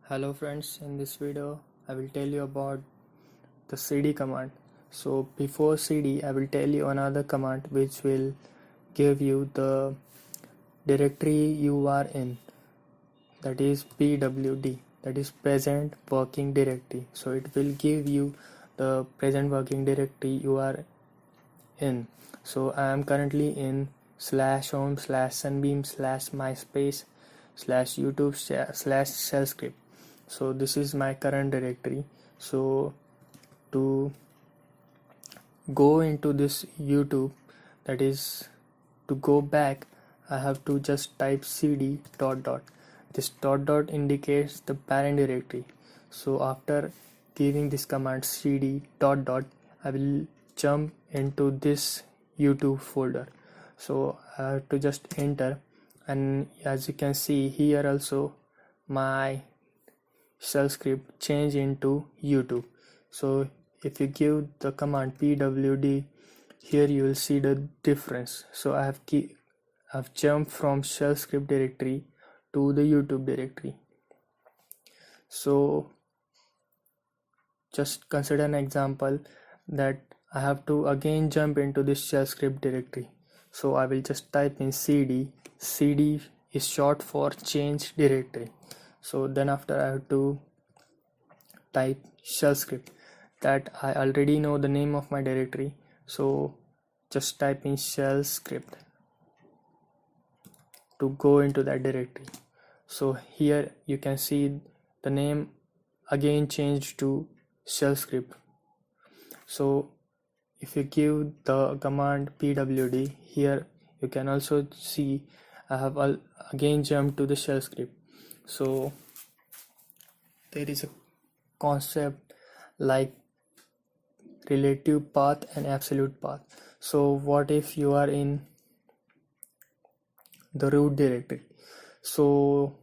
Hello friends, in this video I will tell you about the cd command. So before cd I will tell you another command which will give you the directory you are in, that is pwd, that is present working directory. So it will give you the present working directory you are in. So I am currently in /home /sunbeam /myspace /youtube /shellscript. So this is my current directory. So to go into this YouTube, that is to go back, I have to just type cd dot dot. This dot dot indicates the parent directory. So after giving this command cd dot dot, I will jump into this YouTube folder. So I have to just enter, and as you can see here also my shell script change into YouTube. So if you give the command pwd, here you will see the difference. So I've jumped from shell script directory to the YouTube directory. So just consider an example that I have to again jump into this shell script directory. So I will just type in cd is short for change directory. So then after I have to type shell script, that I already know the name of my directory. So just type in shell script to go into that directory. So here you can see the name again changed to shell script. So if you give the command pwd, here you can also see I have again jumped to the shell script. So there is a concept like relative path and absolute path. So what if you are in the root directory? So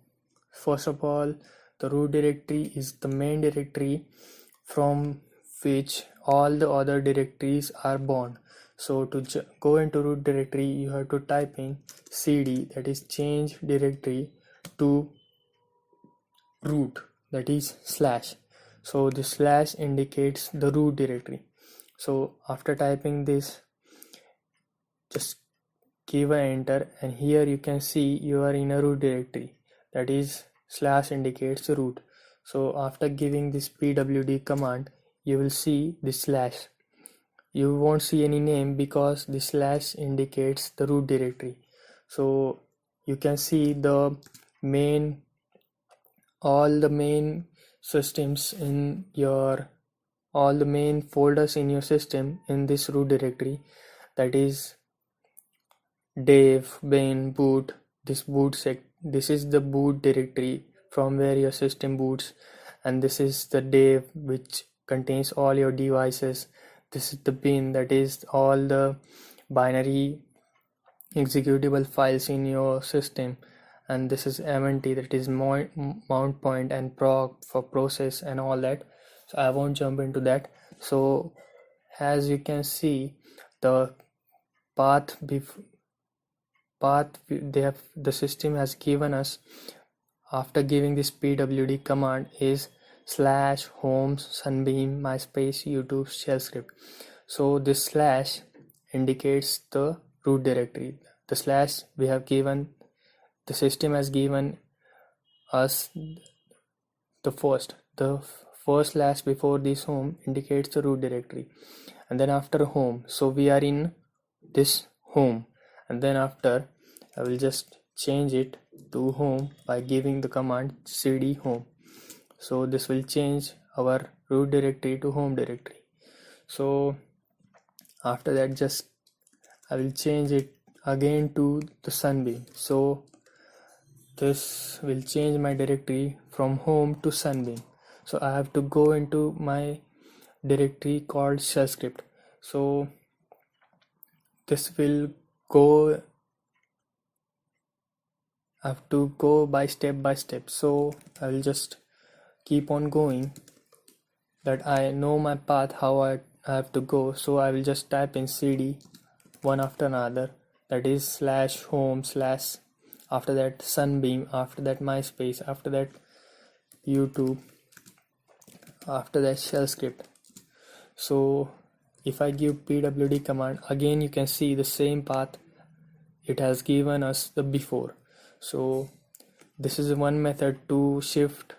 first of all, the root directory is the main directory from which all the other directories are born. So to go into root directory, you have to type in cd, that is change directory, to root, that is slash. So the slash indicates the root directory. So after typing this, just give an enter, and here you can see you are in a root directory, that is slash indicates the root. So after giving this pwd command, you will see the slash. You won't see any name because the slash indicates the root directory. So you can see all the main systems in your all the main folders in your system in this root directory, that is dev, bin, boot. This is the boot directory from where your system boots, and this is the dev which contains all your devices. This is the bin, that is all the binary executable files in your system, and this is mnt, that is mount point and proc for process and all that. So I won't jump into that. So as you can see, the path the system has given us after giving this pwd command is /home sunbeam myspace youtube shell script. So this slash indicates the root directory. The slash we have given, the system has given us the first slash before this home indicates the root directory, and then after home, so we are in this home, and then after I will just change it to home by giving the command cd home. So this will change our root directory to home directory. So after that, just I will change it again to the sunbeam. So this will change my directory from home to sunbeam. So I have to go into my directory called shell script. So this will go, I have to go by step. So I will just keep on going, that I know my path how I have to go. So I will just type in cd one after another, that is /home / after that sunbeam, after that myspace, after that YouTube after that shell script. So if I give pwd command, again you can see the same path it has given us the before. So this is one method to shift,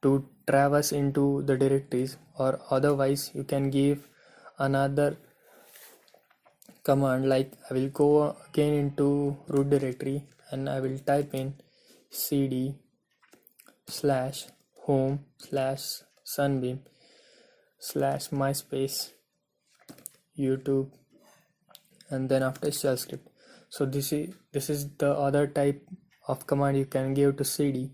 to traverse into the directories, or otherwise you can give another command like I will go again into root directory and I will type in cd slash home slash sunbeam slash myspace YouTube, and then after shell script. So this is the other type of command you can give to cd.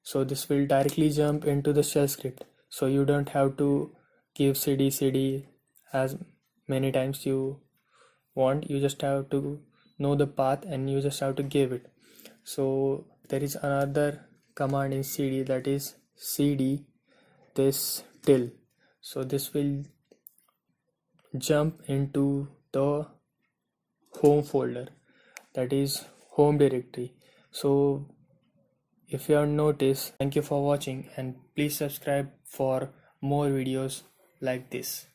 So this will directly jump into the shell script, so you don't have to give cd as many times you want. You just have to know the path and you just have to give it. So there is another command in cd, that is cd this till. So this will jump into the home folder, that is home directory. So if you have noticed, thank you for watching and please subscribe for more videos like this.